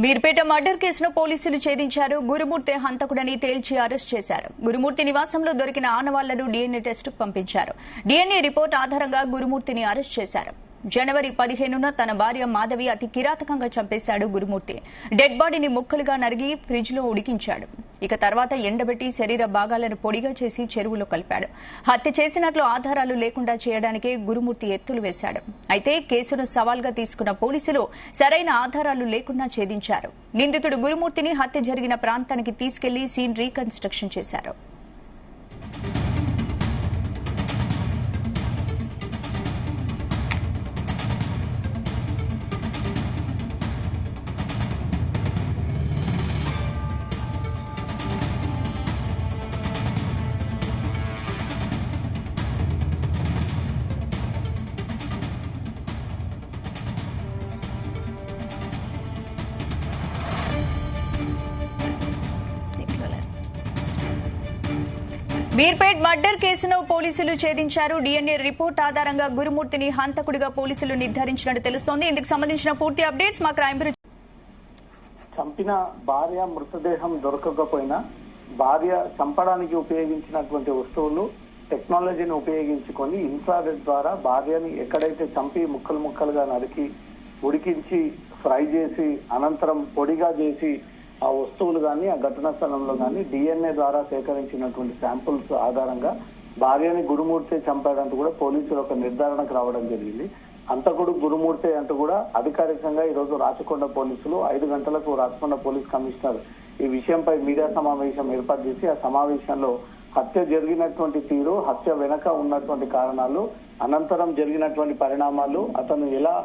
Meerpet murder కేసును పోలీసులు ఛేదించారు. గురుమూర్తి హంతకుడని తేల్చి అరెస్ట్ చేశారు. గురుమూర్తి నివాసంలో దొరికిన ఆనవాళ్లను డీఎన్ఏ టెస్టుకు పంపించారు. డీఎన్ఏ రిపోర్ట్ ఆధారంగా గురుమూర్తిని అరెస్ట్ చేశారు. జనవరి 15న తన భార్య మాధవి అతి కిరాతకంగా చంపేశాడు గురుమూర్తి. డెడ్ బాడీని ముక్కలుగా నరిగి ఫ్రిడ్జ్ లో ఉడికించాడు. ఇక తర్వాత ఎండబెట్టి శరీర భాగాలను పొడిగా చేసి చెరువులో కలిపాడు. హత్య చేసినట్లు ఆధారాలు లేకుండా చేయడానికే గురుమూర్తి ఎత్తులు వేశాడు. అయితే కేసును సవాల్గా తీసుకున్న పోలీసులు సరైన ఆధారాలు లేకుండా ఛేదించారు. నిందితుడు గురుమూర్తిని హత్య జరిగిన ప్రాంతానికి తీసుకెళ్లి సీన్ రీకన్స్ట్రక్షన్ చేశారు. మీర్పేట్ మర్డర్ కేసును పోలీసులు ఛేదించారు. డీఎన్ఏ రిపోర్ట్ ఆధారంగా గురుమూర్తిని హంతకుడిగా పోలీసులు నిర్ధారించినట్టు తెలుస్తోంది. ఇందుకు సంబంధించిన పూర్తి అప్డేట్స్ మా క్రైమ్ బ్యూరో. చంపిన భార్య మృతదేహం దొరకకపోయినా భార్య చంపడానికి ఉపయోగించినటువంటి వస్తువులు టెక్నాలజీని ఉపయోగించుకొని ఇన్ఫ్రారెడ్ ద్వారా భార్యని ఎక్కడైతే చంపి ముక్కలు ముక్కలుగా నరికి ఉడికించి ఫ్రై చేసి అనంతరం పొడిగా చేసి ఆ వస్తువులు కానీ ఆ ఘటనా స్థలంలో కానీ డిఎన్ఏ ద్వారా సేకరించినటువంటి శాంపుల్స్ ఆధారంగా భార్యని గురుమూర్తి చంపాడంటూ కూడా పోలీసులు ఒక నిర్ధారణకు రావడం జరిగింది. హంతకుడు గురుమూర్తి అంటూ కూడా అధికారికంగా ఈ రోజు రాచకొండ పోలీసులు 5 గంటలకు రాచకొండ పోలీస్ కమిషనర్ ఈ విషయంపై మీడియా సమావేశం ఏర్పాటు చేసి ఆ సమావేశంలో హత్య జరిగినటువంటి తీరు, హత్య వెనక ఉన్నటువంటి కారణాలు, అనంతరం జరిగినటువంటి పరిణామాలు, అతను ఎలా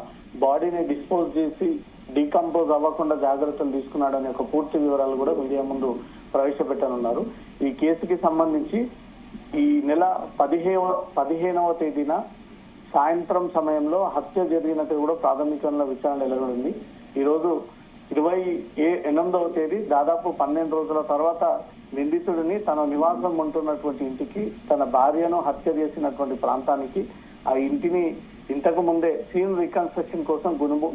బాడీని డిస్పోజ్ చేసి డీకంపోజ్ అవ్వకుండా జాగ్రత్తలు తీసుకున్నాడనే ఒక పూర్తి వివరాలు కూడా మీడియా ముందు ప్రవేశపెట్టనున్నారు. ఈ కేసుకి సంబంధించి ఈ నెల 15వ తేదీన సాయంత్రం సమయంలో హత్య జరిగినట్టు కూడా ప్రాథమికంగా విచారణ వెలువడింది. ఈ రోజు 28వ తేదీ దాదాపు 12 రోజుల తర్వాత నిందితుడిని తన నివాసం ఉంటున్నటువంటి ఇంటికి, తన భార్యను హత్య చేసినటువంటి ప్రాంతానికి, ఆ ఇంటిని ఇంతకు ముందే సీన్ రీకన్స్ట్రక్షన్ కోసం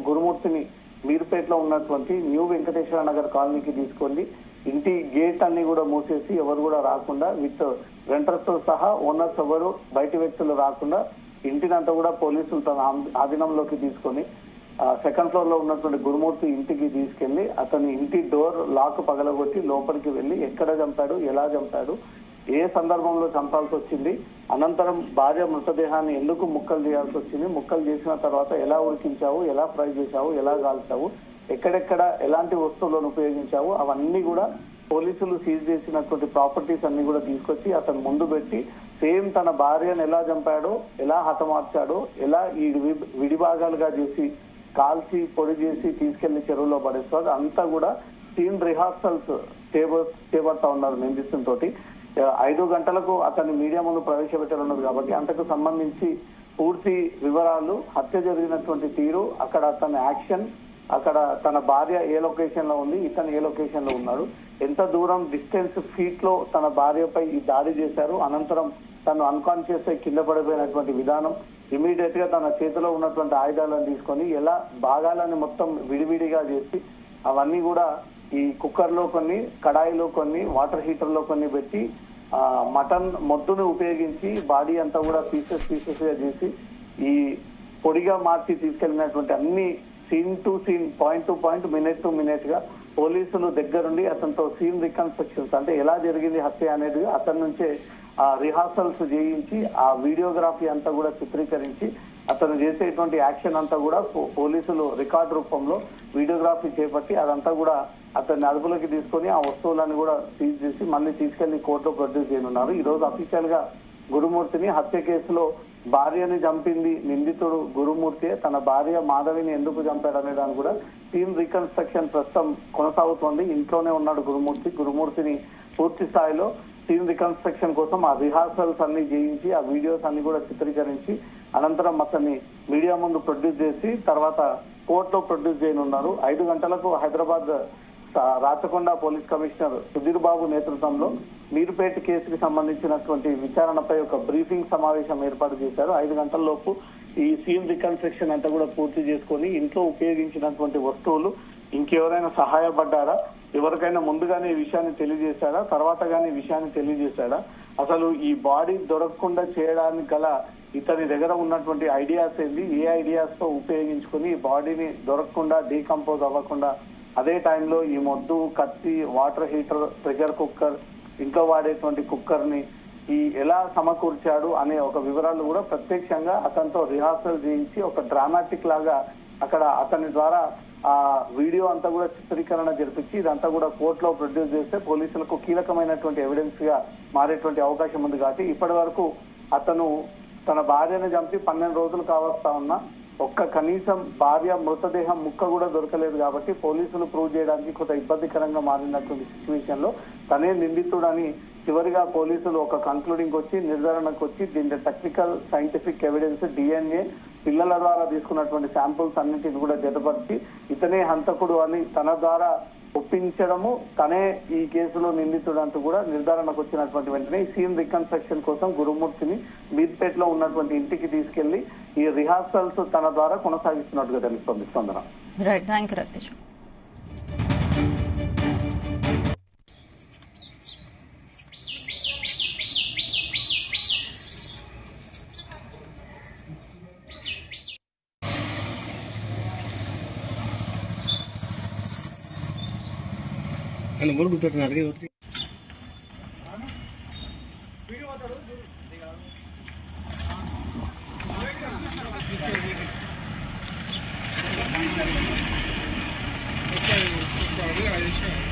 గురుమూర్తిని మీర్పేటలో ఉన్నటువంటి న్యూ వెంకటేశ్వర నగర్ కాలనీకి తీసుకెళ్లి ఇంటి గేట్ అన్ని కూడా మూసేసి ఎవరు కూడా రాకుండా విత్ రెంటర్స్ తో సహా ఓనర్స్ ఎవరు బయట వ్యక్తులు రాకుండా ఇంటినంతా కూడా పోలీసులు తన ఆధీనంలోకి తీసుకొని సెకండ్ ఫ్లోర్ లో ఉన్నటువంటి గురుమూర్తి ఇంటికి తీసుకెళ్లి అతని ఇంటి డోర్ లాక్ పగలగొట్టి లోపలికి వెళ్లి ఎక్కడ చంపాడు, ఎలా చంపాడు, ఏ సందర్భంలో చంపాల్సి వచ్చింది, అనంతరం భార్య మృతదేహాన్ని ఎందుకు ముక్కలు చేయాల్సి వచ్చింది, ముక్కలు చేసిన తర్వాత ఎలా ఉడికించావు, ఎలా ఫ్రై చేశావు, ఎలా కాల్చావు, ఎక్కడెక్కడ ఎలాంటి వస్తువులను ఉపయోగించావు, అవన్నీ కూడా పోలీసులు సీజ్ చేసినటువంటి ప్రాపర్టీస్ అన్ని కూడా తీసుకొచ్చి అతను ముందు పెట్టి సేమ్ తన భార్యను ఎలా చంపాడో, ఎలా హతమార్చాడో, ఎలా ఈ విడిభాగాలుగా చేసి కాల్చి పొడి చేసి తీసుకెళ్లి చెరువులో పడేస్తారు అంతా కూడా సీన్ రిహార్సల్స్ చేపడతా ఉన్నారు నిందితులతోటి. 5 గంటలకు అతన్ని మీడియా ముందు ప్రవేశపెట్టనున్నది కాబట్టి అంతకు సంబంధించి పూర్తి వివరాలు, హత్య జరిగినటువంటి తీరు, అక్కడ అతని యాక్షన్, అక్కడ తన భార్య ఏ లొకేషన్ లో ఉంది, ఇతను ఏ లొకేషన్ లో ఉన్నాడు, ఎంత దూరం డిస్టెన్స్ ఫీట్ లో తన భార్యపై ఈ దాడి చేశారు, అనంతరం తను అన్కాన్షియస్ అయి కింద పడిపోయినటువంటి విధానం, ఇమీడియట్ గా తన చేతిలో ఉన్నటువంటి ఆయుధాలను తీసుకొని ఎలా భాగాలను మొత్తం విడివిడిగా చేసి అవన్నీ కూడా ఈ కుక్కర్ లో కొన్ని, కడాయిలో కొన్ని, వాటర్ హీటర్ లో కొన్ని పెట్టి మటన్ మొద్దును ఉపయోగించి బాడీ అంతా కూడా పీసెస్ గా చేసి ఈ పొడిగా మార్చి తీసుకెళ్లినటువంటి అన్ని scene to scene, point to point, minute to minute గా పోలీసులు దగ్గరుండి అతనితో సీన్ రికన్స్ట్రక్షన్స్ అంటే ఎలా జరిగింది హత్య అనేది అతని నుంచే ఆ రిహార్సల్స్ చేయించి ఆ వీడియోగ్రఫీ అంతా కూడా చిత్రీకరించి అతను చేసేటువంటి యాక్షన్ అంతా కూడా పోలీసులు రికార్డు రూపంలో వీడియోగ్రఫీ చేపట్టి అదంతా కూడా అతన్ని అదుపులోకి తీసుకొని ఆ వస్తువులను కూడా సీజ్ చేసి మళ్ళీ తీసుకెళ్లి కోర్టులో ప్రొడ్యూస్ చేయనున్నారు. ఈ రోజు అఫీషియల్ గా గురుమూర్తిని హత్య కేసులో భార్యని చంపింది నిందితుడు గురుమూర్తి, తన భార్య మాధవిని ఎందుకు చంపాడనే దాన్ని కూడా టీమ్ రీకన్స్ట్రక్షన్ ప్రస్తుతం కొనసాగుతోంది. ఇంట్లోనే ఉన్నాడు గురుమూర్తిని పూర్తి స్థాయిలో టీమ్ రికన్స్ట్రక్షన్ కోసం ఆ రిహార్సల్స్ అన్ని చేయించి ఆ వీడియోస్ అన్ని కూడా చిత్రీకరించి అనంతరం అతన్ని మీడియా ముందు ప్రొడ్యూస్ చేసి తర్వాత కోర్టులో ప్రొడ్యూస్ చేయనున్నారు. 5 గంటలకు హైదరాబాద్ రాచకొండ పోలీస్ కమిషనర్ సుధీర్ బాబు నేతృత్వంలో మీర్పేట కేసుకి సంబంధించినటువంటి విచారణపై ఒక బ్రీఫింగ్ సమావేశం ఏర్పాటు చేశారు. 5 గంటల లోపు ఈ సీన్ రికన్స్ట్రక్షన్ అంతా కూడా పూర్తి చేసుకొని ఇంట్లో ఉపయోగించినటువంటి వస్తువులు ఇంకెవరైనా సహాయపడ్డారా, ఎవరికైనా ముందుగానే ఈ విషయాన్ని తెలియజేశాడా, తర్వాత గానీ ఈ విషయాన్ని తెలియజేశాడా, అసలు ఈ బాడీ దొరకకుండా చేయడానికి గల ఇతని దగ్గర ఉన్నటువంటి ఐడియాస్ ఏంది, ఏ ఐడియాస్ తో ఉపయోగించుకుని ఈ బాడీని దొరకకుండా డీకంపోజ్ అవ్వకుండా అదే టైంలో ఈ మొద్దు, కత్తి, వాటర్ హీటర్, ప్రెషర్ కుక్కర్, ఇంట్లో వాడేటువంటి కుక్కర్ ని ఈ ఎలా సమకూర్చాడు అనే ఒక వివరాలు కూడా ప్రత్యక్షంగా అతనితో రిహార్సల్ చేయించి ఒక డ్రామాటిక్ లాగా అక్కడ అతని ద్వారా ఆ వీడియో అంతా కూడా చిత్రీకరణ జరిపించి ఇదంతా కూడా కోర్టులో ప్రొడ్యూస్ చేస్తే పోలీసులకు కీలకమైనటువంటి ఎవిడెన్స్ గా మారేటువంటి అవకాశం ఉంది. కాబట్టి ఇప్పటి వరకు అతను తన భార్యను చంపి 12 రోజులు కావస్తా ఉన్నా ఒక్క కనీసం భార్య మృతదేహం ముక్క కూడా దొరకలేదు. కాబట్టి పోలీసులు ప్రూవ్ చేయడానికి కొంత ఇబ్బందికరంగా మారినటువంటి సిచ్యువేషన్ లో తనే నిందితుడని చివరిగా పోలీసులు ఒక కన్క్లూడింగ్ వచ్చి నిర్ధారణకు వచ్చి దీని టెక్నికల్ సైంటిఫిక్ ఎవిడెన్స్, డిఎన్ఏ, పిల్లల ద్వారా తీసుకున్నటువంటి శాంపుల్స్ అన్నింటిని కూడా జతపరిచి ఇతనే హంతకుడు అని తన ద్వారా ఒప్పించడము, తనే ఈ కేసులో నిందితుడు అంటూ కూడా నిర్ధారణకు వచ్చినటువంటి వెంటనే ఈ సీన్ రికన్స్ట్రక్షన్ కోసం గురుమూర్తిని మీర్పేటలో ఉన్నటువంటి ఇంటికి తీసుకెళ్లి ఈ రిహార్సల్స్ తన ద్వారా కొనసాగిస్తున్నట్టుగా తెలుస్తోంది. స్పందన. Right, thank you Rakthesh. అని మూడు గుర్తున్నా అడిగి వచ్చి తీసుకెళ్ళి